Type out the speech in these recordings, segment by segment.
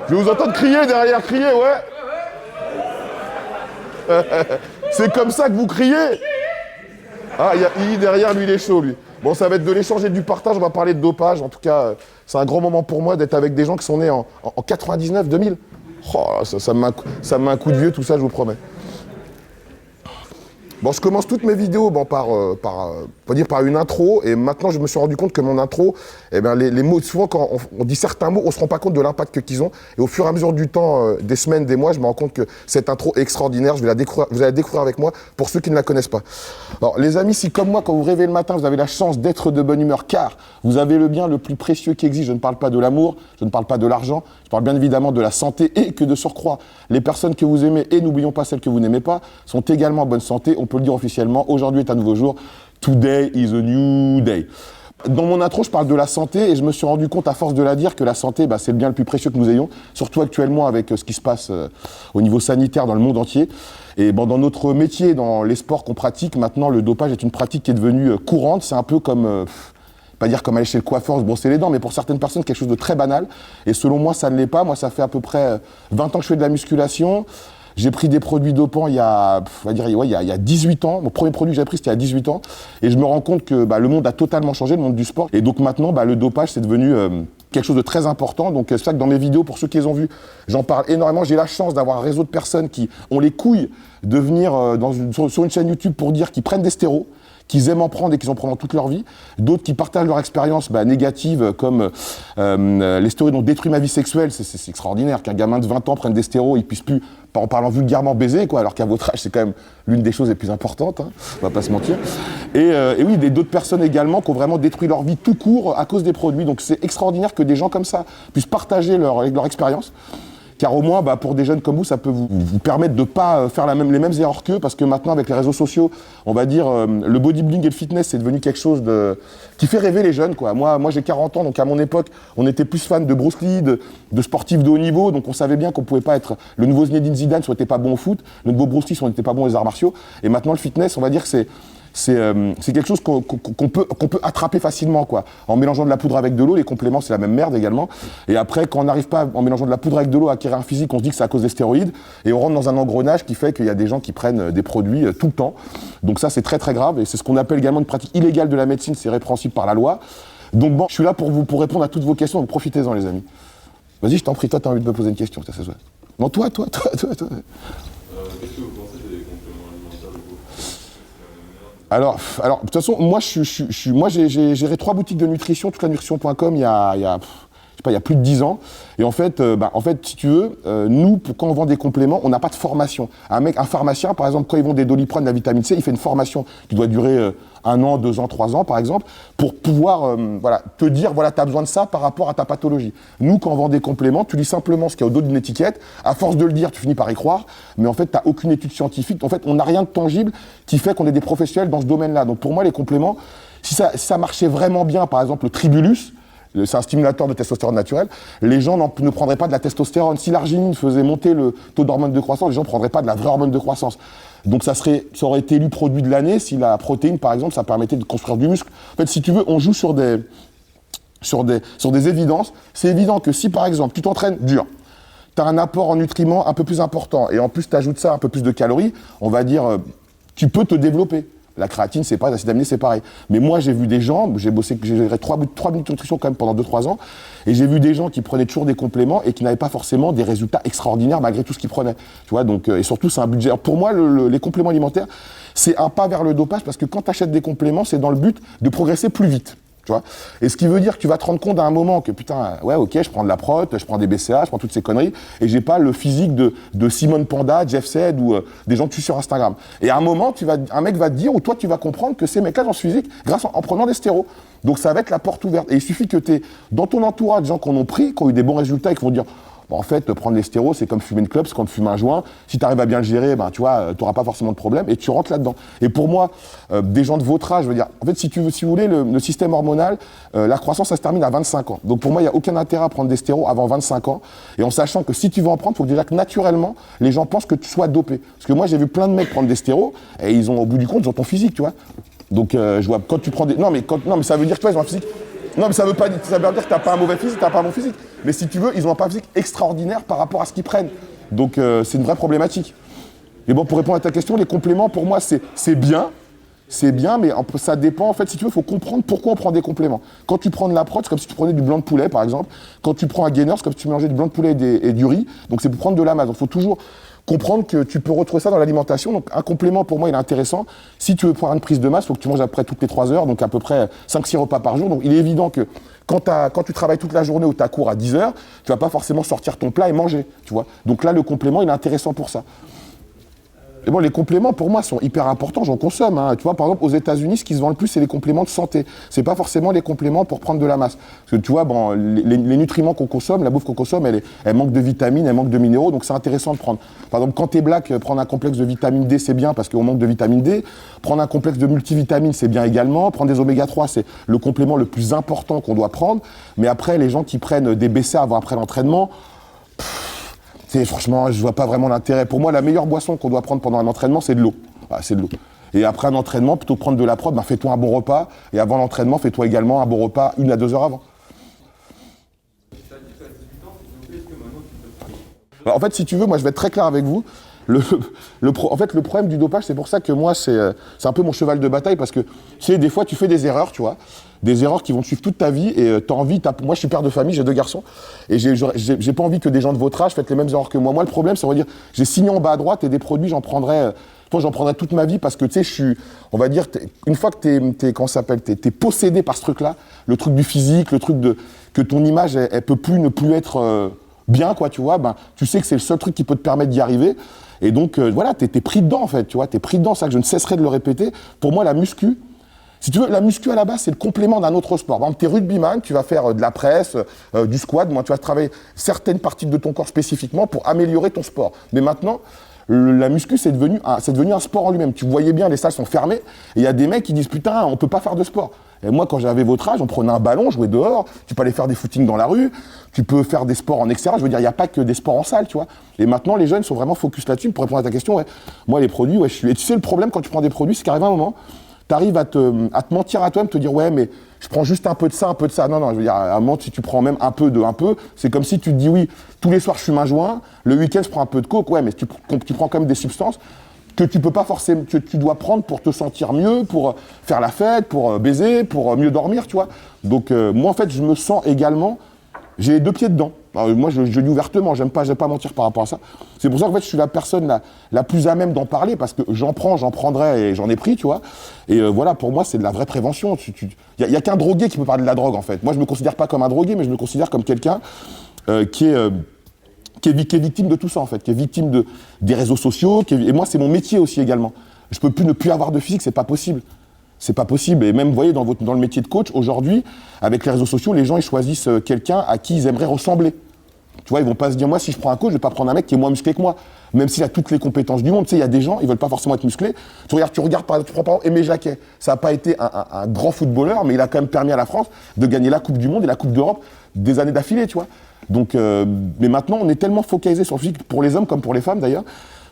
Je vais vous entendre crier derrière, crier, ouais. C'est comme ça que vous criez. Ah, il y a I derrière, lui, il est chaud, lui. Bon, ça va être de l'échange et du partage, on va parler de dopage. En tout cas, c'est un grand moment pour moi d'être avec des gens qui sont nés en 99, 2000. Oh, ça me met un coup de vieux, tout ça, je vous promets. Bon, je commence toutes mes vidéos par une intro, et maintenant je me suis rendu compte que mon intro, eh ben, les mots, souvent quand on dit certains mots, on se rend pas compte de l'impact qu'ils ont, et au fur et à mesure du temps, des semaines, des mois, je me rends compte que cette intro est extraordinaire, vous allez la découvrir avec moi, pour ceux qui ne la connaissent pas. Alors les amis, si comme moi, quand vous vous réveillez le matin, vous avez la chance d'être de bonne humeur, car vous avez le bien le plus précieux qui existe, je ne parle pas de l'amour, je ne parle pas de l'argent, je parle bien évidemment de la santé, et que de surcroît, les personnes que vous aimez, et n'oublions pas celles que vous n'aimez pas, sont également en bonne santé. On peut le dire officiellement, aujourd'hui est un nouveau jour. Today is a new day. Dans mon intro, je parle de la santé et je me suis rendu compte, à force de la dire, que la santé, c'est le bien le plus précieux que nous ayons, surtout actuellement avec ce qui se passe au niveau sanitaire dans le monde entier. Et dans notre métier, dans les sports qu'on pratique, maintenant, le dopage est une pratique qui est devenue courante. C'est un peu comme... pas dire comme aller chez le coiffeur se brosser les dents, mais pour certaines personnes, quelque chose de très banal. Et selon moi, ça ne l'est pas. Moi, ça fait à peu près 20 ans que je fais de la musculation. J'ai pris des produits dopants il y a 18 ans. Mon premier produit que j'ai pris, c'était il y a 18 ans. Et je me rends compte que le monde a totalement changé, le monde du sport. Et donc maintenant, le dopage, c'est devenu quelque chose de très important. Donc c'est ça que dans mes vidéos, pour ceux qui les ont vues, j'en parle énormément. J'ai la chance d'avoir un réseau de personnes qui ont les couilles de venir sur une chaîne YouTube pour dire qu'ils prennent des stérols, qu'ils aiment en prendre et qu'ils en prennent toute leur vie. D'autres qui partagent leur expérience négative, comme les stéroïdes ont détruit ma vie sexuelle. C'est extraordinaire qu'un gamin de 20 ans prenne des stéroïdes, il puisse plus, en parlant vulgairement, baiser, alors qu'à votre âge, c'est quand même l'une des choses les plus importantes, hein, on va pas se mentir. Et oui, d'autres personnes également qui ont vraiment détruit leur vie tout court à cause des produits. Donc c'est extraordinaire que des gens comme ça puissent partager leur expérience. Car au moins, pour des jeunes comme vous, ça peut vous permettre de ne pas faire les mêmes erreurs qu'eux, parce que maintenant, avec les réseaux sociaux, on va dire, le bodybuilding et le fitness, c'est devenu quelque chose qui fait rêver les jeunes, quoi. Moi, j'ai 40 ans, donc à mon époque, on était plus fan de Bruce Lee, de sportifs de haut niveau, donc on savait bien qu'on pouvait pas être le nouveau Zinedine Zidane si on n'était pas bon au foot, le nouveau Bruce Lee si on n'était pas bon aux arts martiaux. Et maintenant, le fitness, on va dire que c'est quelque chose qu'on peut attraper facilement, quoi. En mélangeant de la poudre avec de l'eau, les compléments, c'est la même merde également. Et après, quand on n'arrive pas, en mélangeant de la poudre avec de l'eau, à acquérir un physique, on se dit que c'est à cause des stéroïdes. Et on rentre dans un engrenage qui fait qu'il y a des gens qui prennent des produits tout le temps. Donc ça, c'est très très grave. Et c'est ce qu'on appelle également une pratique illégale de la médecine. C'est répréhensible par la loi. Donc je suis là pour répondre à toutes vos questions. Donc profitez-en, les amis. Vas-y, je t'en prie. Toi, t'as envie de me poser une question. Ça, c'est ça. Non, toi. Qu'est-ce que vous pensez des compléments alimentaires locaux? Alors, de toute façon, moi, j'ai géré 3 boutiques de nutrition, toutlanutrition.com, il y a plus de 10 ans. Et en fait, si tu veux, nous, quand on vend des compléments, on n'a pas de formation. Un pharmacien, par exemple, quand ils vendent des Doliprane, de la vitamine C, il fait une formation qui doit durer 1 an, 2 ans, 3 ans, par exemple, pour pouvoir te dire, tu as besoin de ça par rapport à ta pathologie. Nous, quand on vend des compléments, tu lis simplement ce qu'il y a au dos d'une étiquette. À force de le dire, tu finis par y croire. Mais en fait, tu n'as aucune étude scientifique. En fait, on n'a rien de tangible qui fait qu'on est des professionnels dans ce domaine-là. Donc pour moi, les compléments, si ça marchait vraiment bien, par exemple, le Tribulus, c'est un stimulateur de testostérone naturel, les gens ne prendraient pas de la testostérone. Si l'arginine faisait monter le taux d'hormone de croissance, les gens ne prendraient pas de la vraie hormone de croissance. Donc ça aurait été élu produit de l'année si la protéine, par exemple, ça permettait de construire du muscle. En fait, si tu veux, on joue sur des évidences. C'est évident que si, par exemple, tu t'entraînes dur, tu as un apport en nutriments un peu plus important, et en plus tu ajoutes ça un peu plus de calories, on va dire, tu peux te développer. La créatine, c'est pareil, l'acide aminé, c'est pareil. Mais moi, j'ai vu des gens, j'ai géré 3 minutes de nutrition quand même pendant 2-3 ans, et j'ai vu des gens qui prenaient toujours des compléments et qui n'avaient pas forcément des résultats extraordinaires malgré tout ce qu'ils prenaient. Tu vois, donc, et surtout, c'est un budget. Alors, pour moi, les compléments alimentaires, c'est un pas vers le dopage, parce que quand tu achètes des compléments, c'est dans le but de progresser plus vite. Tu vois, et ce qui veut dire que tu vas te rendre compte à un moment que putain, ouais, ok, je prends de la prot, je prends des BCA, je prends toutes ces conneries, et j'ai pas le physique de Simone Panda, Jeff Sed ou des gens que tu suis sur Instagram. Et à un moment, un mec va te dire, ou toi tu vas comprendre que ces mecs-là ont ce physique grâce en prenant des stérols. Donc ça va être la porte ouverte. Et il suffit que tu aies dans ton entourage des gens qui en ont pris, qui ont eu des bons résultats et qui vont dire, Bon, en fait, prendre les stéros, c'est comme fumer une clope, c'est comme fumer un joint. Si tu arrives à bien le gérer, ben, tu vois, tu n'auras pas forcément de problème et tu rentres là-dedans. Et pour moi, des gens de votre âge, je veux dire, en fait, si vous voulez, le système hormonal, la croissance, ça se termine à 25 ans. Donc pour moi, il n'y a aucun intérêt à prendre des stéros avant 25 ans. Et en sachant que si tu veux en prendre, il faut déjà que naturellement, les gens pensent que tu sois dopé. Parce que moi, j'ai vu plein de mecs prendre des stéros et ils ont, au bout du compte, ils ont ton physique, tu vois. Donc je vois, quand tu prends des... Non, mais ça veut dire que toi, ils ont un physique... Non, mais ça veut dire que t'as pas un mauvais physique, t'as pas un bon physique. Mais si tu veux, ils ont pas un physique extraordinaire par rapport à ce qu'ils prennent. Donc c'est une vraie problématique. Et bon, pour répondre à ta question, les compléments, pour moi, c'est bien. C'est bien, mais ça dépend. En fait, si tu veux, il faut comprendre pourquoi on prend des compléments. Quand tu prends de la prot, c'est comme si tu prenais du blanc de poulet, par exemple. Quand tu prends un gainer, c'est comme si tu mélangeais du blanc de poulet et du riz. Donc c'est pour prendre de la masse. Donc il faut toujours comprendre que tu peux retrouver ça dans l'alimentation. Donc un complément, pour moi, il est intéressant. Si tu veux prendre une prise de masse, il faut que tu manges à peu près toutes les 3 heures, donc à peu près 5-6 repas par jour. Donc il est évident que quand tu travailles toute la journée ou tu as cours à 10 heures, tu vas pas forcément sortir ton plat et manger, tu vois. Donc là, le complément, il est intéressant pour ça. Et bon, les compléments, pour moi, sont hyper importants, j'en consomme. Hein. Tu vois, par exemple, aux États-Unis, ce qui se vend le plus, c'est les compléments de santé. C'est pas forcément les compléments pour prendre de la masse. Parce que tu vois, bon, les nutriments qu'on consomme, la bouffe qu'on consomme, elle manque de vitamines, elle manque de minéraux, donc c'est intéressant de prendre. Par exemple, quand t'es black, prendre un complexe de vitamine D, c'est bien parce qu'on manque de vitamine D. Prendre un complexe de multivitamines, c'est bien également. Prendre des oméga 3, c'est le complément le plus important qu'on doit prendre. Mais après, les gens qui prennent des BCA avant après l'entraînement, franchement, je vois pas vraiment l'intérêt. Pour moi, la meilleure boisson qu'on doit prendre pendant un entraînement, c'est de l'eau. Voilà, c'est de l'eau. Et après un entraînement, plutôt que prendre de la prod, fais-toi un bon repas. Et avant l'entraînement, fais-toi également un bon repas 1 à 2 heures avant. En fait, si tu veux, moi, je vais être très clair avec vous. En fait, le problème du dopage, c'est pour ça que moi, c'est un peu mon cheval de bataille parce que, tu sais, des fois, tu fais des erreurs, tu vois. Des erreurs qui vont te suivre toute ta vie et t'as envie, moi je suis père de famille, j'ai 2 garçons et j'ai pas envie que des gens de votre âge fassent les mêmes erreurs que moi. Moi le problème c'est de dire, j'ai signé en bas à droite et des produits j'en prendrais toute ma vie parce que tu sais, on va dire, une fois que t'es possédé par ce truc-là, le truc du physique, le truc que ton image elle peut plus ne plus être bien quoi, tu vois, tu sais que c'est le seul truc qui peut te permettre d'y arriver et donc voilà, t'es pris dedans en fait, tu vois, t'es pris dedans, ça que je ne cesserai de le répéter. Pour moi la muscu, si tu veux, la muscu à la base, c'est le complément d'un autre sport. Par exemple, t'es rugbyman, tu vas faire de la presse, du squat, tu vas travailler certaines parties de ton corps spécifiquement pour améliorer ton sport. Mais maintenant, la muscu, c'est devenu un sport en lui-même. Tu voyais bien, les salles sont fermées, et il y a des mecs qui disent « Putain, on peut pas faire de sport ». Et moi, quand j'avais votre âge, on prenait un ballon, jouait dehors, tu peux aller faire des footings dans la rue, tu peux faire des sports en extérieur. Je veux dire, il n'y a pas que des sports en salle, tu vois. Et maintenant, les jeunes sont vraiment focus là-dessus. Pour répondre à ta question, ouais, moi, les produits, ouais, Et tu sais, le problème quand tu prends des produits, c'est qu'arrive un moment, t'arrives à te mentir à toi-même, te dire ouais mais je prends juste un peu de ça, un peu de ça. Non, je veux dire, à un moment si tu prends même un peu, c'est comme si tu te dis oui, tous les soirs je fume un joint, le week-end je prends un peu de coke, ouais mais tu prends quand même des substances que tu peux pas forcément, que tu dois prendre pour te sentir mieux, pour faire la fête, pour baiser, pour mieux dormir, tu vois. Donc moi en fait je me sens également, j'ai les 2 pieds dedans. Alors, moi, je dis ouvertement, j'aime pas mentir par rapport à ça. C'est pour ça qu'en fait, je suis la personne la plus à même d'en parler parce que j'en prendrai et j'en ai pris, tu vois. Et voilà, pour moi, c'est de la vraie prévention. Il y a qu'un drogué qui peut parler de la drogue, en fait. Moi, je me considère pas comme un drogué, mais je me considère comme quelqu'un qui est victime de tout ça, en fait, qui est victime des réseaux sociaux. Et moi, c'est mon métier aussi également. Je peux plus ne plus avoir de physique, c'est pas possible. C'est pas possible. Et même, vous voyez, dans le métier de coach, aujourd'hui, avec les réseaux sociaux, les gens, ils choisissent quelqu'un à qui ils aimeraient ressembler. Tu vois, ils vont pas se dire, moi, si je prends un coach, je vais pas prendre un mec qui est moins musclé que moi. Même s'il a toutes les compétences du monde. Tu sais, il y a des gens, ils veulent pas forcément être musclés. Tu regardes tu prends par exemple Aimé Jacquet. Ça a pas été un grand footballeur, mais il a quand même permis à la France de gagner la Coupe du Monde et la Coupe d'Europe des années d'affilée, tu vois. Donc, mais maintenant, on est tellement focalisé sur le physique, pour les hommes comme pour les femmes d'ailleurs,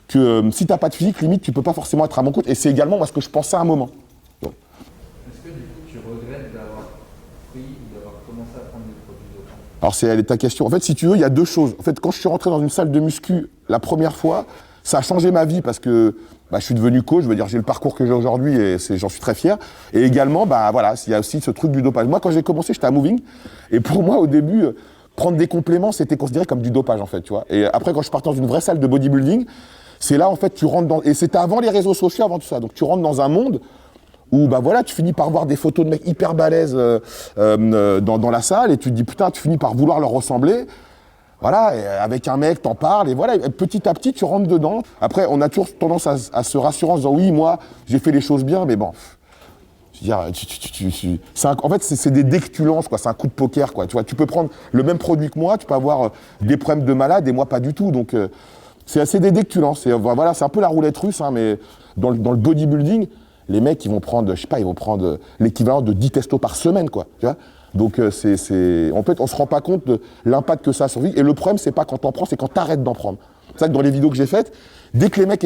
que si t'as pas de physique, limite, tu peux pas forcément être un bon coach. Et c'est également, moi, ce que je pensais à un moment. Alors c'est ta question. En fait, si tu veux, il y a 2 choses. En fait, quand je suis rentré dans une salle de muscu la première fois, ça a changé ma vie parce que je suis devenu coach. Je veux dire, j'ai le parcours que j'ai aujourd'hui et j'en suis très fier. Et également, voilà, il y a aussi ce truc du dopage. Moi, quand j'ai commencé, j'étais à Moving. Et pour moi, au début, prendre des compléments, c'était considéré comme du dopage, en fait, tu vois. Et après, quand je partais dans une vraie salle de bodybuilding, c'est là, en fait, tu rentres dans... Et c'était avant les réseaux sociaux, avant tout ça. Donc, tu rentres dans un monde où voilà, tu finis par voir des photos de mecs hyper balèzes dans la salle et tu te dis putain, tu finis par vouloir leur ressembler. Voilà, et avec un mec, t'en parles et voilà, et petit à petit, tu rentres dedans. Après, on a toujours tendance à se rassurer en se disant oui, moi, j'ai fait les choses bien, mais bon, En fait, c'est des dés que tu lances, quoi. C'est un coup de poker, quoi. Tu vois, tu peux prendre le même produit que moi, tu peux avoir des problèmes de malade et moi pas du tout. Donc, c'est assez des dés que tu lances. Voilà, c'est un peu la roulette russe, hein, mais dans le bodybuilding, les mecs, ils vont prendre, je sais pas, ils vont prendre l'équivalent de 10 testos par semaine, quoi. Tu vois. Donc, en fait, on se rend pas compte de l'impact que ça a sur la vie. Et le problème, c'est pas quand t'en prends, c'est quand t'arrêtes d'en prendre. C'est ça que dans les vidéos que j'ai faites, dès que les mecs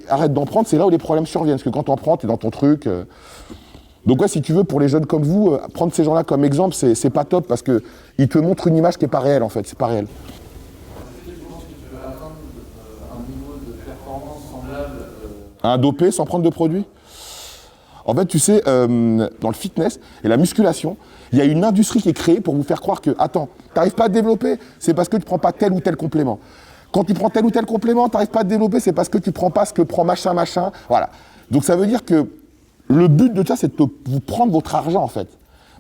arrêtent d'en prendre, c'est là où les problèmes surviennent. Parce que quand t'en prends, t'es dans ton truc. Donc ouais, si tu veux, pour les jeunes comme vous, prendre ces gens-là comme exemple, c'est pas top parce qu'ils te montrent une image qui n'est pas réelle, en fait. C'est pas réel. Est-ce que tu penses que tu vas atteindre un niveau de performance semblable Un dopé sans prendre de produit? En fait, tu sais, dans le fitness et la musculation, il y a une industrie qui est créée pour vous faire croire que, attends, t'arrives pas à te développer, c'est parce que tu prends pas tel ou tel complément. Quand tu prends tel ou tel complément, t'arrives pas à te développer, c'est parce que tu prends pas ce que prend machin, machin. Voilà. Donc ça veut dire que le but de ça, c'est de vous prendre votre argent, en fait.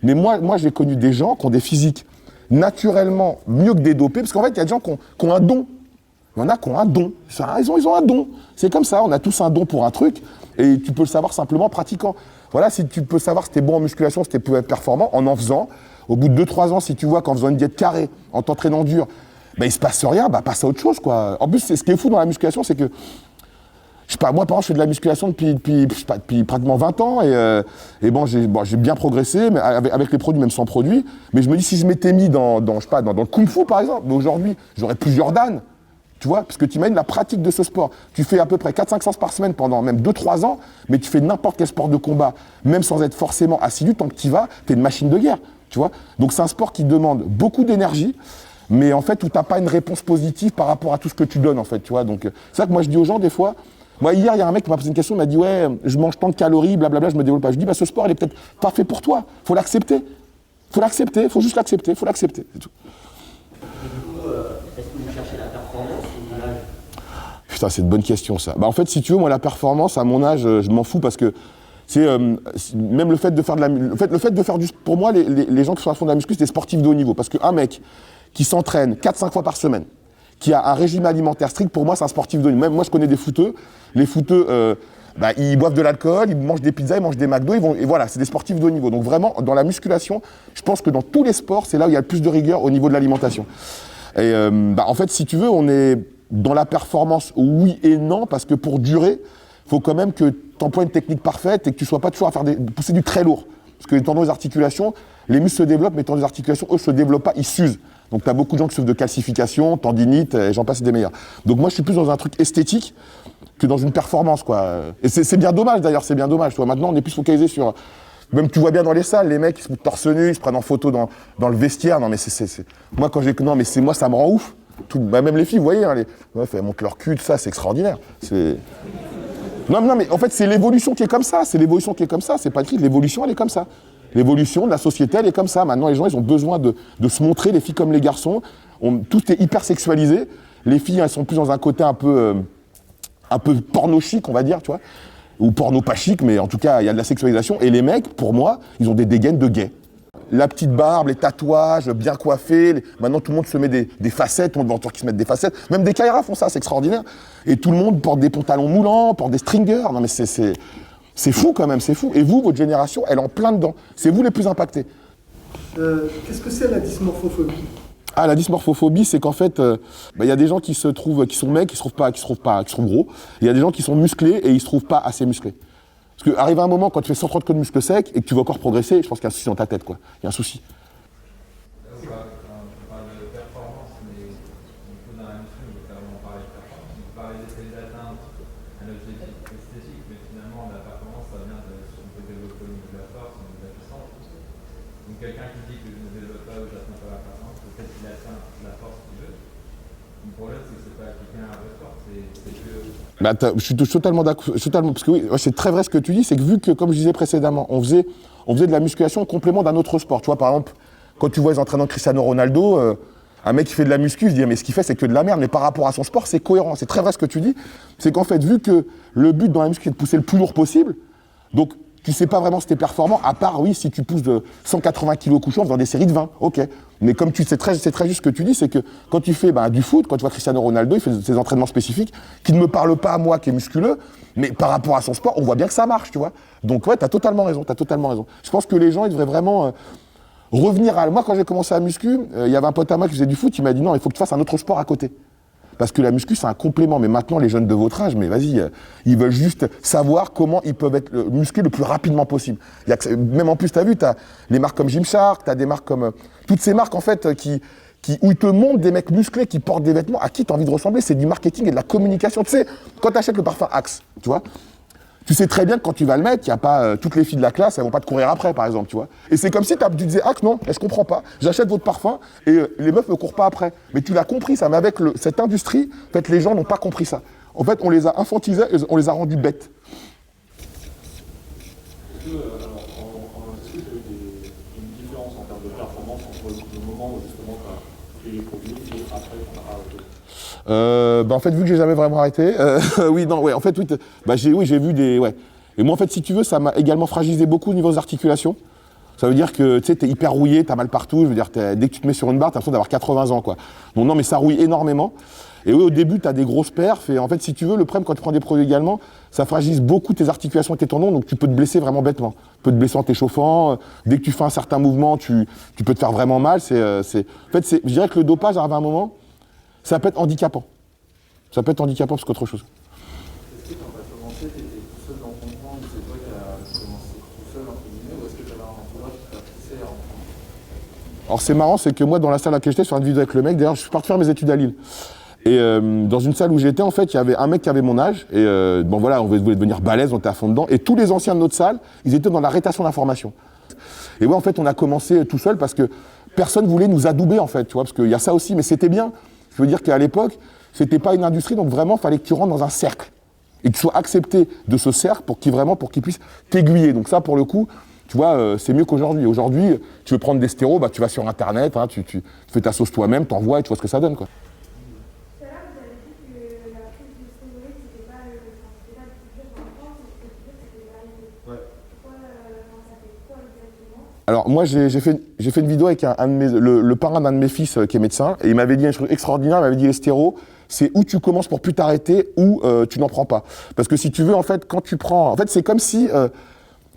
Mais moi j'ai connu des gens qui ont des physiques naturellement mieux que des dopés, parce qu'en fait, il y a des gens qui ont un don. Il y en a qui ont un don. Ils ont un don. C'est comme ça, on a tous un don pour un truc, et tu peux le savoir simplement en pratiquant. Voilà, si tu peux savoir si t'es bon en musculation, si t'es performant, en faisant. Au bout de 2-3 ans, si tu vois qu'en faisant une diète carrée, en t'entraînant dur, il se passe rien, passe à autre chose, quoi. En plus, ce qui est fou dans la musculation, c'est que je sais pas, moi par exemple je fais de la musculation depuis pratiquement 20 ans et j'ai bien progressé mais avec les produits, même sans produits. Mais je me dis si je m'étais mis dans le kung-fu par exemple, mais aujourd'hui j'aurais plusieurs dan, tu vois, parce que tu imagines la pratique de ce sport. Tu fais à peu près 4-5 séances par semaine pendant même 2-3 ans, mais tu fais n'importe quel sport de combat, même sans être forcément assidu, tant que tu y vas, tu es une machine de guerre, tu vois. Donc c'est un sport qui demande beaucoup d'énergie, mais en fait où tu n'as pas une réponse positive par rapport à tout ce que tu donnes en fait, tu vois. Donc c'est ça que moi je dis aux gens des fois. Moi, hier, il y a un mec qui m'a posé une question, il m'a dit « Ouais, je mange tant de calories, blablabla, je me développe pas. » Je dis « Ce sport, il est peut-être pas fait pour toi. Faut l'accepter. Faut l'accepter, faut juste l'accepter, faut l'accepter. » C'est tout. Et du coup, est-ce que vous cherchez la performance ou l'âge? Putain, c'est une bonne question, ça. En fait, si tu veux, moi, la performance, à mon âge, je m'en fous parce que c'est même le fait de faire pour moi, les gens qui sont à fond de la muscu, c'est des sportifs de haut niveau. Parce qu'un mec qui s'entraîne 4-5 fois par semaine, qui a un régime alimentaire strict, pour moi, c'est un sportif de haut niveau. Même moi, je connais des footeux. Les footeux, ils boivent de l'alcool, ils mangent des pizzas, ils mangent des McDo, et voilà, c'est des sportifs de haut niveau. Donc vraiment, dans la musculation, je pense que dans tous les sports, c'est là où il y a le plus de rigueur au niveau de l'alimentation. Et en fait, si tu veux, on est dans la performance, oui et non, parce que pour durer, il faut quand même que tu emploies une technique parfaite et que tu ne sois pas toujours à pousser du très lourd. Parce que les tendons des articulations, les muscles se développent, mais les tendons des articulations, eux, ne se développent pas, ils s'usent. Donc, tu as beaucoup de gens qui souffrent de calcification, tendinite, et j'en passe des meilleurs. Donc, moi, je suis plus dans un truc esthétique que dans une performance, quoi. Et c'est bien dommage, d'ailleurs, c'est bien dommage. Toi. Maintenant, on est plus focalisé sur... Même tu vois bien dans les salles, les mecs, ils se mettent torse nu, ils se prennent en photo dans le vestiaire. Non, mais moi, moi, ça me rend ouf. Même les filles, vous voyez, hein, les meufs, elles montent leur cul, tout ça, c'est extraordinaire. Non, mais en fait, c'est l'évolution qui est comme ça. C'est l'évolution qui est comme ça. C'est pas écrit, l'évolution, elle est comme ça. L'évolution de la société, elle est comme ça. Maintenant, les gens, ils ont besoin de se montrer, les filles comme les garçons. Tout est hyper sexualisé. Les filles, elles sont plus dans un côté un peu porno chic, on va dire, tu vois. Ou porno pas chic, mais en tout cas, il y a de la sexualisation. Et les mecs, pour moi, ils ont des dégaines de gays. La petite barbe, les tatouages, bien coiffés. Maintenant, tout le monde se met des facettes. On voit en qui se mettent des facettes. Même des Kaira font ça, c'est extraordinaire. Et tout le monde porte des pantalons moulants, porte des stringers. Non, mais c'est fou quand même, c'est fou. Et vous, votre génération, elle est en plein dedans. C'est vous les plus impactés. Qu'est-ce que c'est la dysmorphophobie? Ah, la dysmorphophobie, c'est qu'en fait, y a des gens qui sont mecs, qui se trouvent gros. Il y a des gens qui sont musclés et ils se trouvent pas assez musclés. Parce qu'arrive un moment, quand tu fais 130 kilos de muscles secs et que tu veux encore progresser, je pense qu'il y a un souci dans ta tête, quoi. Il y a un souci. On parle de performance, mais du coup, dans la mission, on veut carrément parler de performance. On peut parler d'essayer d'atteindre un objectif esthétique, mais finalement, la performance, ça vient de si on peut développer au niveau de la force, au niveau de la puissance. Donc, quelqu'un qui dit que je ne développe pas ou je n'atteins pas la performance, peut-être qu'il atteint la force qu'il veut. Le problème, c'est que c'est pas quelqu'un à la vraie force, c'est que... Je suis totalement d'accord, parce que oui, c'est très vrai ce que tu dis, c'est que vu que, comme je disais précédemment, on faisait de la musculation en complément d'un autre sport. Tu vois, par exemple, quand tu vois les entraînements de Cristiano Ronaldo, un mec qui fait de la muscu, il se dit, mais ce qu'il fait, c'est que de la merde, mais par rapport à son sport, c'est cohérent. C'est très vrai ce que tu dis, c'est qu'en fait, vu que le but dans la muscu, c'est de pousser le plus lourd possible, donc tu sais pas vraiment si t'es performant, à part, oui, si tu pousses de 180 kg couchant dans des séries de 20, ok. Mais comme c'est très juste ce que tu dis, c'est que quand tu fais du foot, quand tu vois Cristiano Ronaldo, il fait ses entraînements spécifiques, qui ne me parlent pas à moi, qui est musculeux, mais par rapport à son sport, on voit bien que ça marche, tu vois. Donc ouais, t'as totalement raison. Je pense que les gens, ils devraient vraiment revenir à... Moi, quand j'ai commencé à muscu, il y avait un pote à moi qui faisait du foot, il m'a dit non, il faut que tu fasses un autre sport à côté. Parce que la muscu, c'est un complément. Mais maintenant, les jeunes de votre âge, mais vas-y, ils veulent juste savoir comment ils peuvent être musclés le plus rapidement possible. Même en plus, tu as vu, tu as les marques comme Gymshark, tu as des marques comme... toutes ces marques, en fait, où ils te montrent des mecs musclés qui portent des vêtements à qui tu as envie de ressembler. C'est du marketing et de la communication. Tu sais, quand tu achètes le parfum Axe, tu vois, tu sais très bien que quand tu vas le mettre, il n'y a pas toutes les filles de la classe, elles vont pas te courir après, par exemple, tu vois. Et c'est comme si tu disais, ah non, je comprends pas, j'achète votre parfum et les meufs me courent pas après. Mais tu l'as compris ça, mais avec cette industrie, en fait, les gens n'ont pas compris ça. En fait, on les a infantilisés, on les a rendus bêtes. Est-ce que, est-ce que tu as eu une différence en termes de performance entre le moment où justement tu as pris les produits et après qu'on a arrêté? En fait, vu que j'ai jamais vraiment arrêté, oui, non, ouais, en fait, oui, j'ai vu des, ouais. Et moi, en fait, si tu veux, ça m'a également fragilisé beaucoup au niveau des articulations. Ça veut dire que, tu sais, t'es hyper rouillé, t'as mal partout. Je veux dire, dès que tu te mets sur une barre, t'as l'impression d'avoir 80 ans, quoi. Donc non, mais ça rouille énormément. Et oui, au début, t'as des grosses perfs. Et en fait, si tu veux, le problème quand tu prends des produits également, ça fragilise beaucoup tes articulations et tes tendons. Donc tu peux te blesser vraiment bêtement. Tu peux te blesser en t'échauffant. Dès que tu fais un certain mouvement, tu peux te faire vraiment mal. En fait, je dirais que le dopage, arrive à un moment, ça peut être handicapant. Ça peut être handicapant plus qu'autre chose. Est-ce que quand tu as commencé, tu étais tout seul dans ton coin, ou c'est toi qui as commencé tout seul, entre guillemets, ou est-ce que tu avais un entourage qui t'a poussé à en prendre? Alors c'est marrant, c'est que moi, dans la salle à laquelle j'étais, sur une vidéo avec le mec, d'ailleurs, je suis parti faire mes études à Lille. Et dans une salle où j'étais, en fait, il y avait un mec qui avait mon âge. Et bon voilà, on voulait devenir balèze, on était à fond dedans. Et tous les anciens de notre salle, ils étaient dans la rétention d'informations. Et ouais, en fait, on a commencé tout seul parce que personne voulait nous adouber, en fait, tu vois, parce qu'il y a ça aussi, mais c'était bien. Je veux dire qu'à l'époque, c'était pas une industrie, donc vraiment, il fallait que tu rentres dans un cercle. Et que tu sois accepté de ce cercle pour qu'il puisse t'aiguiller. Donc ça, pour le coup, tu vois, c'est mieux qu'aujourd'hui. Aujourd'hui, tu veux prendre des stéros, bah, tu vas sur Internet, hein, tu fais ta sauce toi-même, t'envoies et tu vois ce que ça donne, quoi. Tout à l'heure, vous avez dit que la prise de stéroïdes, c'était pas le plus dur dans le temps, mais le plus dur, c'était l'arrivée. Ouais. Ça fait quoi exactement? Alors moi j'ai fait une vidéo avec le parrain d'un de mes fils qui est médecin et il m'avait dit un truc extraordinaire, il m'avait dit les stéros, c'est où tu commences pour plus t'arrêter ou tu n'en prends pas. Parce que si tu veux en fait quand tu prends, en fait c'est comme si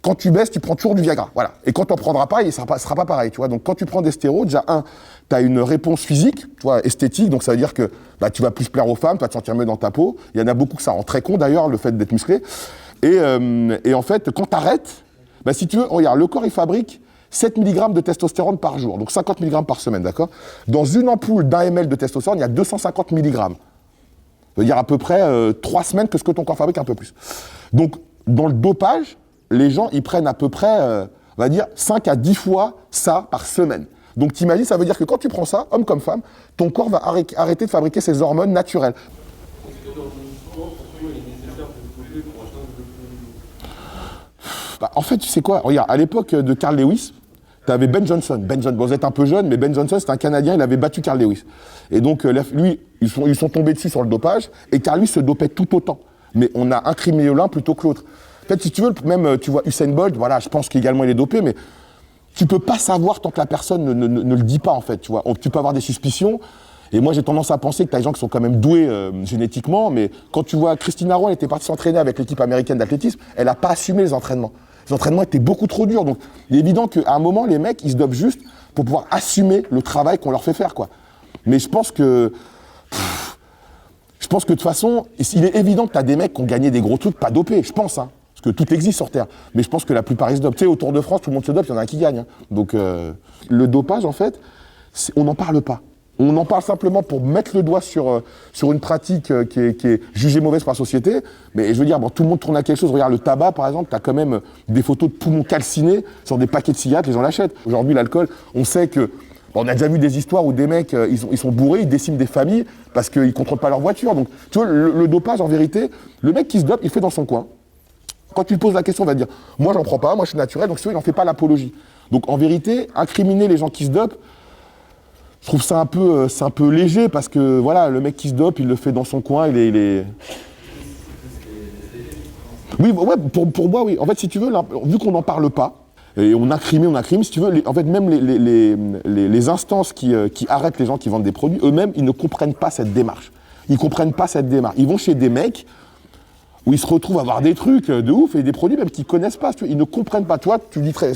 quand tu baisses tu prends toujours du Viagra, voilà. Et quand tu n'en prendras pas, il sera pas pareil, tu vois. Donc quand tu prends des stéros, déjà tu as une réponse physique, tu vois, esthétique, donc ça veut dire que bah, tu vas plus plaire aux femmes, tu vas te sentir mieux dans ta peau. Il y en a beaucoup que ça rend très con d'ailleurs le fait d'être musclé. Et en fait quand tu arrêtes, bah, si tu veux, regarde, le corps il fabrique 7 mg de testostérone par jour, donc 50 mg par semaine, d'accord? Dans une ampoule d'1 ml de testostérone, il y a 250 mg. Ça veut dire à peu près 3 semaines que ce que ton corps fabrique, un peu plus. Donc, dans le dopage, les gens, ils prennent à peu près, on va dire, 5 à 10 fois ça par semaine. Donc, t'imagines, ça veut dire que quand tu prends ça, homme comme femme, ton corps va arrêter de fabriquer ses hormones naturelles. Est-ce que dans une sport, pour toi, il est nécessaire de doper pour atteindre le plus? Bah, en fait, tu sais quoi? Regarde, à l'époque de Carl Lewis, tu avais Ben Johnson. Ben Johnson, bon, vous êtes un peu jeune, mais Ben Johnson, c'est un Canadien, il avait battu Carl Lewis. Et donc, lui, ils sont tombés dessus sur le dopage, et Carl Lewis se dopait tout autant. Mais on a incriminé l'un plutôt que l'autre. En fait, si tu veux, même, tu vois, Usain Bolt, voilà, je pense qu'également il est dopé, mais tu peux pas savoir tant que la personne ne le dit pas, en fait, tu vois. Tu peux avoir des suspicions, et moi, j'ai tendance à penser que tu as des gens qui sont quand même doués génétiquement, mais quand tu vois, Christina Roy, elle était partie s'entraîner avec l'équipe américaine d'athlétisme, elle n'a pas assumé les entraînements. Les entraînements étaient beaucoup trop durs. Donc, il est évident qu'à un moment, les mecs, ils se dopent juste pour pouvoir assumer le travail qu'on leur fait faire, quoi. Mais je pense que de toute façon, il est évident que tu as des mecs qui ont gagné des gros trucs pas dopés, je pense, hein. Parce que tout existe sur Terre. Mais je pense que la plupart, ils se dopent. Tu sais, au Tour de France, tout le monde se dope, il y en a un qui gagne, hein. Donc, le dopage, en fait, on n'en parle pas. On en parle simplement pour mettre le doigt sur une pratique qui est jugée mauvaise par la société. Mais je veux dire, bon, tout le monde tourne à quelque chose. Regarde, le tabac, par exemple, tu as quand même des photos de poumons calcinés sur des paquets de cigarettes, les gens l'achètent. Aujourd'hui, l'alcool, on sait que... Bon, on a déjà vu des histoires où des mecs, ils sont bourrés, ils déciment des familles parce qu'ils ne contrôlent pas leur voiture. Donc, tu vois, le dopage, en vérité, le mec qui se dope, il fait dans son coin. Quand tu lui poses la question, il va te dire « Moi, j'en prends pas, moi, je suis naturel, donc il n'en fait pas l'apologie. » Donc, en vérité, incriminer les gens qui se dopent, je trouve ça c'est un peu léger parce que voilà, le mec qui se dope, il le fait dans son coin, il est... Oui, ouais, pour moi, oui. En fait, si tu veux, là, vu qu'on n'en parle pas, et on incrimine, si tu veux, en fait, même les instances qui arrêtent les gens qui vendent des produits, eux-mêmes, ils ne comprennent pas cette démarche. Ils comprennent pas cette démarche. Ils vont chez des mecs où ils se retrouvent à avoir des trucs de ouf et des produits même qu'ils connaissent pas. Ils ne comprennent pas. Toi, tu dis très,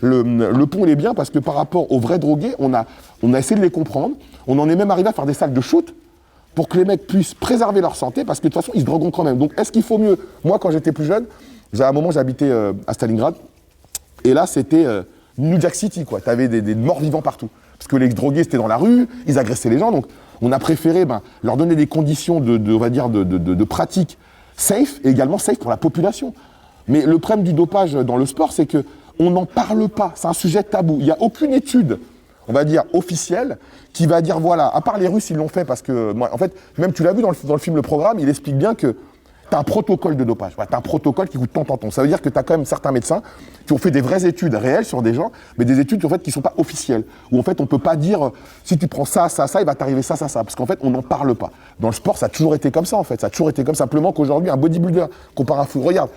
le pont, il est bien parce que par rapport aux vrais drogués, on a essayé de les comprendre. On en est même arrivé à faire des salles de shoot pour que les mecs puissent préserver leur santé parce que de toute façon, ils se droguent quand même. Donc, est-ce qu'il faut mieux? Moi, quand j'étais plus jeune, à un moment, j'habitais à Stalingrad et là, c'était New Jack City, quoi. T'avais des morts vivants partout. Parce que les drogués, c'était dans la rue, ils agressaient les gens. Donc, on a préféré leur donner des conditions on va dire, de pratique safe et également safe pour la population. Mais le problème du dopage dans le sport, c'est qu'on n'en parle pas. C'est un sujet tabou. Il n'y a aucune étude, on va dire, officielle, qui va dire, voilà, à part les Russes, ils l'ont fait parce que, moi, en fait, même tu l'as vu dans le film Le Programme, il explique bien que tu as un protocole de dopage. Ouais, tu as un protocole qui coûte tant. Ça veut dire que tu as quand même certains médecins qui ont fait des vraies études réelles sur des gens, mais des études en fait, qui ne sont pas officielles. Où en fait, on ne peut pas dire, si tu prends ça, il va t'arriver ça. Parce qu'en fait, on n'en parle pas. Dans le sport, ça a toujours été comme ça, en fait. Ça a toujours été comme simplement qu'aujourd'hui, un bodybuilder, comparé à un foot, regarde,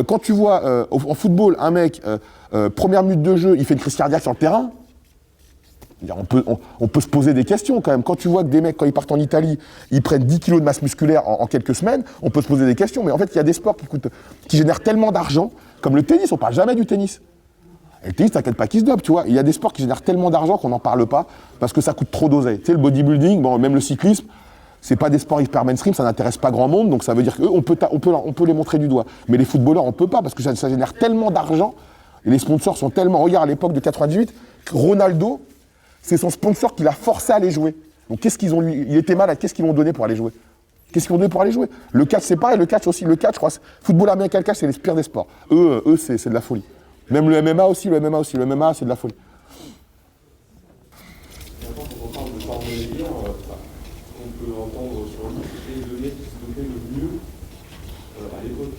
quand tu vois en football, un mec, première minute de jeu, il fait une crise cardiaque sur le terrain, on peut se poser des questions quand même. Quand tu vois que des mecs, quand ils partent en Italie, ils prennent 10 kilos de masse musculaire en quelques semaines, on peut se poser des questions. Mais en fait, il y a des sports qui génèrent tellement d'argent, comme le tennis, on parle jamais du tennis. Et le tennis, t'inquiète pas qu'ils se dopent, tu vois. Il y a des sports qui génèrent tellement d'argent qu'on n'en parle pas, parce que ça coûte trop d'oseille. Tu sais, le bodybuilding, même le cyclisme, c'est pas des sports hyper mainstream, ça n'intéresse pas grand monde, donc ça veut dire qu'eux, on peut les montrer du doigt. Mais les footballeurs, on peut pas, parce que ça génère tellement d'argent, et les sponsors sont tellement... Regarde, à l'époque de 98, Ronaldo, c'est son sponsor qui l'a forcé à aller jouer. Donc qu'est-ce qu'ils ont lui? Il était malade, qu'est-ce qu'ils l'ont donné pour aller jouer? Le catch, c'est pareil, le catch aussi. Le catch, je crois, football américain, le catch, c'est les pires des sports. Eux, c'est de la folie. Même le MMA aussi. Le MMA, c'est de la folie. Maintenant, quand on parle de Parmelia, on peut entendre sur lui que c'était le mec qui se dopait le mieux à l'époque.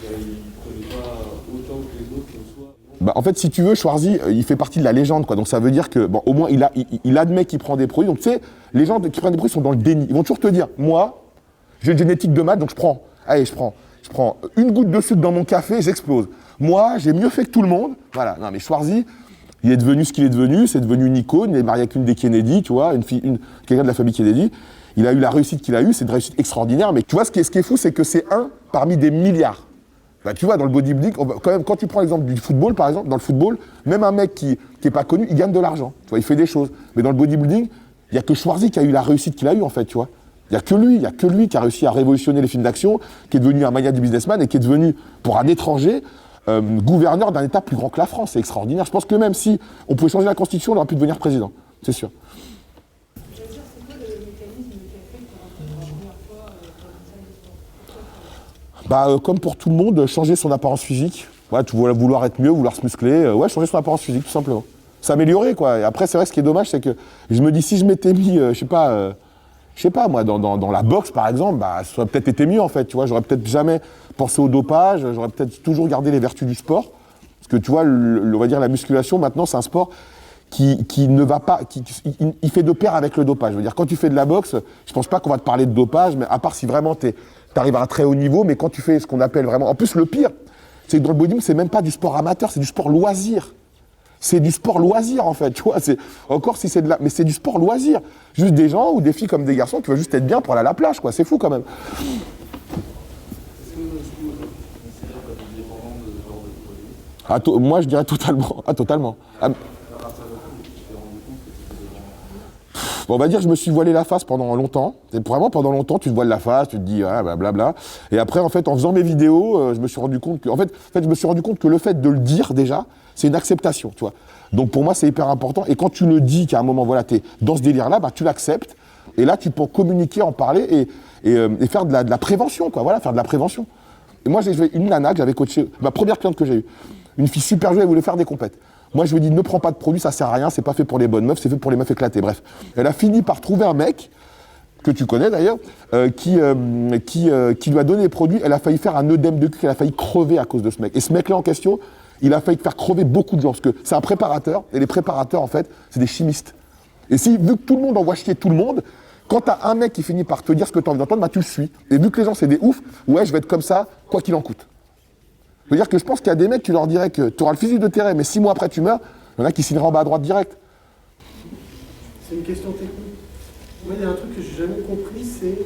Il ne prenait pas autant que les autres, comme soit. En fait, si tu veux, Schwarzy, il fait partie de la légende, quoi. Donc ça veut dire que, au moins, il admet qu'il prend des produits. Donc tu sais, les gens qui prennent des produits sont dans le déni. Ils vont toujours te dire, moi, j'ai une génétique de maths, donc je prends. Allez, je prends une goutte de sucre dans mon café, j'explose. Moi, j'ai mieux fait que tout le monde. Voilà. Non, mais Schwarzy, il est devenu ce qu'il est devenu. C'est devenu une icône. Il est marié avec une des Kennedy, tu vois, quelqu'un de la famille Kennedy. Il a eu la réussite qu'il a eue. C'est une réussite extraordinaire. Mais tu vois, ce qui est fou, c'est que c'est un parmi des milliards. Tu vois, dans le bodybuilding, quand tu prends l'exemple du football, par exemple, dans le football, même un mec qui est pas connu, il gagne de l'argent. Tu vois, il fait des choses. Mais dans le bodybuilding, il n'y a que Schwarzy qui a eu la réussite qu'il a eue, en fait, tu vois. Il n'y a que lui qui a réussi à révolutionner les films d'action, qui est devenu un mania du businessman et qui est devenu, pour un étranger, gouverneur d'un État plus grand que la France. C'est extraordinaire. Je pense que même si on pouvait changer la Constitution, on aurait pu devenir président. C'est sûr. Je veux dire, c'est quoi le mécanisme qui a fait pour rentrer pour la première fois dans une salle de sport? Comme pour tout le monde, changer son apparence physique. Ouais, tu vois, vouloir être mieux, vouloir se muscler. Changer son apparence physique, tout simplement. S'améliorer, quoi. Et après, c'est vrai, ce qui est dommage, c'est que je me dis, si je m'étais mis, je sais pas, moi, dans la boxe, par exemple, ça aurait peut-être été mieux, en fait, tu vois. J'aurais peut-être jamais pensé au dopage, j'aurais peut-être toujours gardé les vertus du sport. Parce que, tu vois, on va dire, la musculation, maintenant, c'est un sport qui ne va pas... il fait de pair avec le dopage. Je veux dire, quand tu fais de la boxe, je pense pas qu'on va te parler de dopage, mais à part si vraiment t'arrives à un très haut niveau, mais quand tu fais ce qu'on appelle vraiment... En plus, le pire, c'est que dans le bodybuilding, c'est même pas du sport amateur, c'est du sport loisir. C'est du sport loisir, en fait, tu vois. Encore si c'est de la... Mais c'est du sport loisir. Juste des gens ou des filles comme des garçons qui veulent juste être bien pour aller à la plage, quoi. C'est fou, quand même. Est-ce que vous considérez que vous êtes dépendant de ce genre de produit? Moi, je dirais totalement. Totalement. À partir de quand tu t'es rendu compte que c'était dépendant? On va dire que je me suis voilé la face pendant longtemps. Et vraiment, pendant longtemps, tu te voiles la face, tu te dis, blablabla. Et après, en fait, en faisant mes vidéos, je me suis rendu compte que... En fait, je me suis rendu compte que le fait de le dire, déjà, c'est une acceptation, tu vois. Donc, pour moi, c'est hyper important. Et quand tu le dis, qu'à un moment, voilà, t'es dans ce délire-là, tu l'acceptes. Et là, tu peux communiquer, en parler et faire de la prévention, quoi. Voilà, faire de la prévention. Et moi, j'ai une nana que j'avais coachée, ma première cliente que j'ai eue. Une fille super jolie, elle voulait faire des compètes. Moi, je lui ai dit, ne prends pas de produits, ça sert à rien, c'est pas fait pour les bonnes meufs, c'est fait pour les meufs éclatées. Bref. Elle a fini par trouver un mec, que tu connais d'ailleurs, qui lui a donné des produits. Elle a failli faire un œdème de cul, elle a failli crever à cause de ce mec. Et ce mec-là en question, il a failli faire crever beaucoup de gens, parce que c'est un préparateur, et les préparateurs, en fait, c'est des chimistes. Et vu que tout le monde envoie chier tout le monde, Quand t'as un mec qui finit par te dire ce que t'as envie d'entendre, bah tu le suis. Et vu que les gens c'est des oufs, ouais je vais être comme ça, quoi qu'il en coûte. Je veux dire que je pense qu'il y a des mecs, tu leur dirais que tu auras le physique de terrain, mais 6 mois après tu meurs, il y en a qui signeraient en bas à droite direct. C'est une question technique. Moi, il y a un truc que j'ai jamais compris, c'est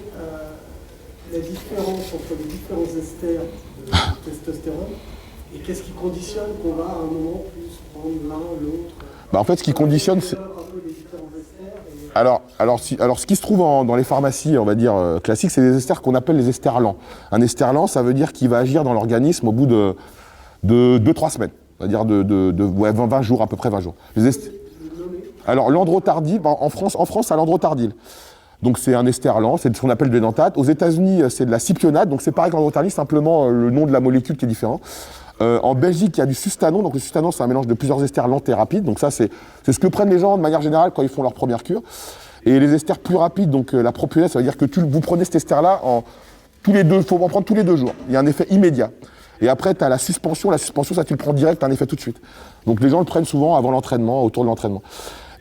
la différence entre les différents esters de testostérone et qu'est-ce qui conditionne qu'on va à un moment plus prendre l'un, l'autre. Bah en fait, ce qui conditionne, c'est... Alors, ce qui se trouve dans les pharmacies, on va dire, classiques, c'est des esters qu'on appelle les esters lents. Un ester lent, ça veut dire qu'il va agir dans l'organisme au bout de 2-3 semaines. C'est-à-dire de 20 jours, à peu près 20 jours. Alors, l'androtardil, en France, c'est l'androtardil. Donc, c'est un ester lent, c'est ce qu'on appelle du dentate. Aux États-Unis, c'est de la cypionate. Donc, c'est pareil que l'androtardil, simplement le nom de la molécule qui est différent. En Belgique, il y a du sustanon. Donc, le sustanon, c'est un mélange de plusieurs esters lents et rapides. Donc, ça, c'est ce que prennent les gens de manière générale quand ils font leur première cure. Et les esters plus rapides, donc la propionate, ça veut dire que vous prenez cet ester-là il faut en prendre tous les 2 jours. Il y a un effet immédiat. Et après, tu as la suspension. La suspension, ça, tu le prends direct, tu as un effet tout de suite. Donc, les gens le prennent souvent avant l'entraînement, autour de l'entraînement.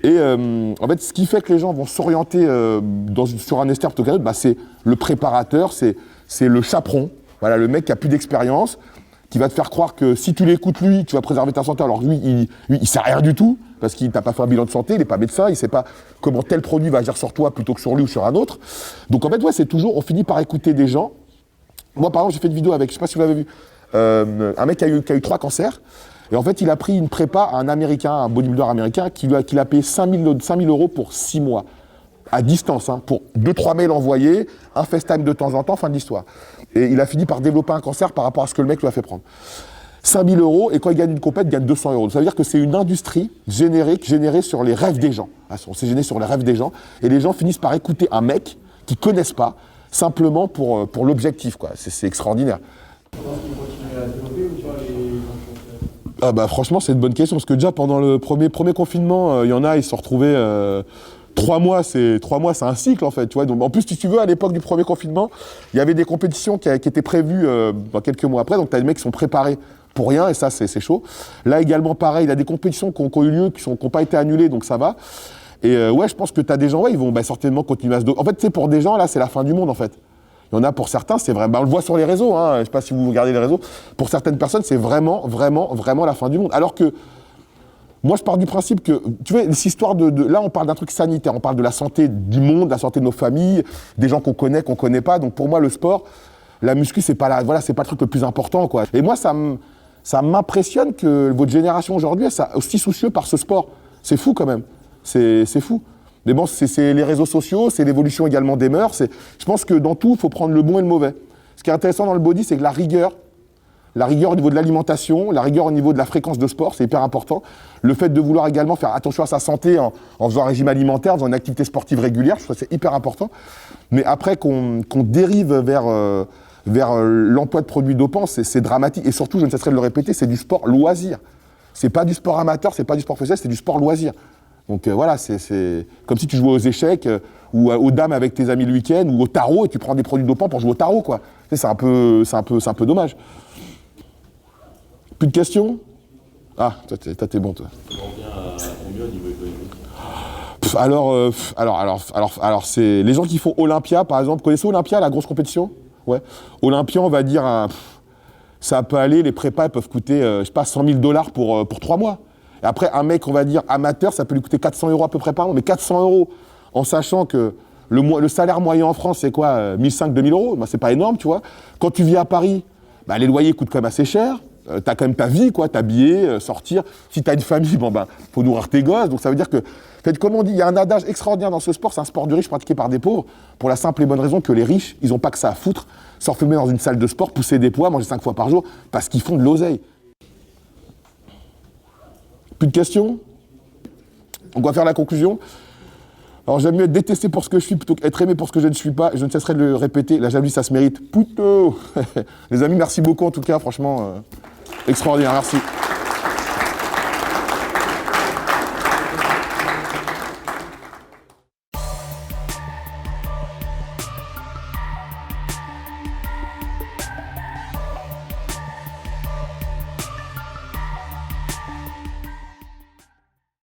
Et en fait, ce qui fait que les gens vont s'orienter sur un ester plutôt qu'un autre, bah, c'est le préparateur, c'est le chaperon. Voilà, le mec qui a plus d'expérience, qui va te faire croire que si tu l'écoutes lui, tu vas préserver ta santé, alors lui, il sait rien du tout, parce qu'il t'a pas fait un bilan de santé, il n'est pas médecin, il sait pas comment tel produit va agir sur toi plutôt que sur lui ou sur un autre. Donc en fait, ouais, c'est toujours, on finit par écouter des gens. Moi, par exemple, j'ai fait une vidéo avec, je sais pas si vous l'avez vu, un mec qui a eu 3 cancers, et en fait, il a pris une prépa à un Américain, un bodybuilder américain, qui l'a payé 5 000 € pour 6 mois. À distance, hein, pour 2-3 mails envoyés, un FaceTime de temps en temps, fin de l'histoire. Et il a fini par développer un cancer par rapport à ce que le mec lui a fait prendre. 5 000 €, et quand il gagne une compète, il gagne 200 €. Ça veut dire que c'est une industrie générée sur les rêves des gens. On s'est généré sur les rêves des gens, et les gens finissent par écouter un mec qu'ils ne connaissent pas, simplement pour l'objectif, quoi. C'est extraordinaire. Ah bah franchement, c'est une bonne question, parce que déjà pendant le premier confinement, il y en a, ils se sont retrouvés... 3 mois, c'est un cycle en fait, tu vois. Donc, en plus, si tu veux, à l'époque du premier confinement, il y avait des compétitions qui étaient prévues dans quelques mois après. Donc, tu as des mecs qui sont préparés pour rien, et ça, c'est chaud. Là également, pareil, il y a des compétitions qui ont eu lieu, qui n'ont pas été annulées, donc ça va. Et ouais, je pense que tu as des gens, ouais, ils vont certainement continuer à se... En fait, tu sais, pour des gens, là, c'est la fin du monde en fait. Il y en a pour certains, c'est vrai. On le voit sur les réseaux, hein. Je sais pas si vous regardez les réseaux. Pour certaines personnes, c'est vraiment la fin du monde. Alors que moi, je pars du principe que, tu vois, cette histoire là, on parle d'un truc sanitaire, on parle de la santé du monde, de la santé de nos familles, des gens qu'on connaît pas. Donc, pour moi, le sport, la muscu, c'est pas c'est pas le truc le plus important, quoi. Et moi, ça m'impressionne que votre génération aujourd'hui, elle soit aussi soucieuse par ce sport. C'est fou, quand même. C'est fou. Mais bon, c'est les réseaux sociaux, c'est l'évolution également des mœurs. Je pense que dans tout, il faut prendre le bon et le mauvais. Ce qui est intéressant dans le body, c'est que la rigueur au niveau de l'alimentation, la rigueur au niveau de la fréquence de sport, c'est hyper important. Le fait de vouloir également faire attention à sa santé en faisant un régime alimentaire, en faisant une activité sportive régulière, je trouve que c'est hyper important. Mais après qu'on dérive vers l'emploi de produits dopants, c'est dramatique. Et surtout, je ne cesserai de le répéter, c'est du sport loisir. C'est pas du sport amateur, c'est pas du sport professionnel, c'est du sport loisir. Donc voilà, c'est comme si tu jouais aux échecs ou aux dames avec tes amis le week-end ou au tarot et tu prends des produits dopants pour jouer au tarot, quoi. C'est un peu dommage. Plus de questions? Ah, toi, t'es bon, toi. On revient à combien au niveau économique? Alors, c'est les gens qui font Olympia, par exemple. Connaissez Olympia, la grosse compétition? Ouais. Olympia, on va dire, ça peut aller, les prépas peuvent coûter, je sais pas, 100 000 $ pour 3 mois. Et après, un mec, on va dire, amateur, ça peut lui coûter 400 € à peu près par mois. Mais 400 €, en sachant que le salaire moyen en France, c'est quoi? 1 500 2 000 €. Bah, c'est pas énorme, tu vois. Quand tu vis à Paris, bah, les loyers coûtent quand même assez cher. T'as quand même ta vie, quoi, t'habiller, sortir. Si t'as une famille, faut nourrir tes gosses. Donc ça veut dire que, en fait, comme on dit, il y a un adage extraordinaire dans ce sport, c'est un sport de riches pratiqué par des pauvres, pour la simple et bonne raison que les riches, ils ont pas que ça à foutre, s'enfermer dans une salle de sport, pousser des poids, manger 5 fois par jour, parce qu'ils font de l'oseille. Plus de questions? On va faire la conclusion. Alors j'aime mieux être détesté pour ce que je suis plutôt qu'être aimé pour ce que je ne suis pas. Je ne cesserai de le répéter, la jalousie, ça se mérite. Puto. Les amis, merci beaucoup en tout cas, franchement, extraordinaire, merci.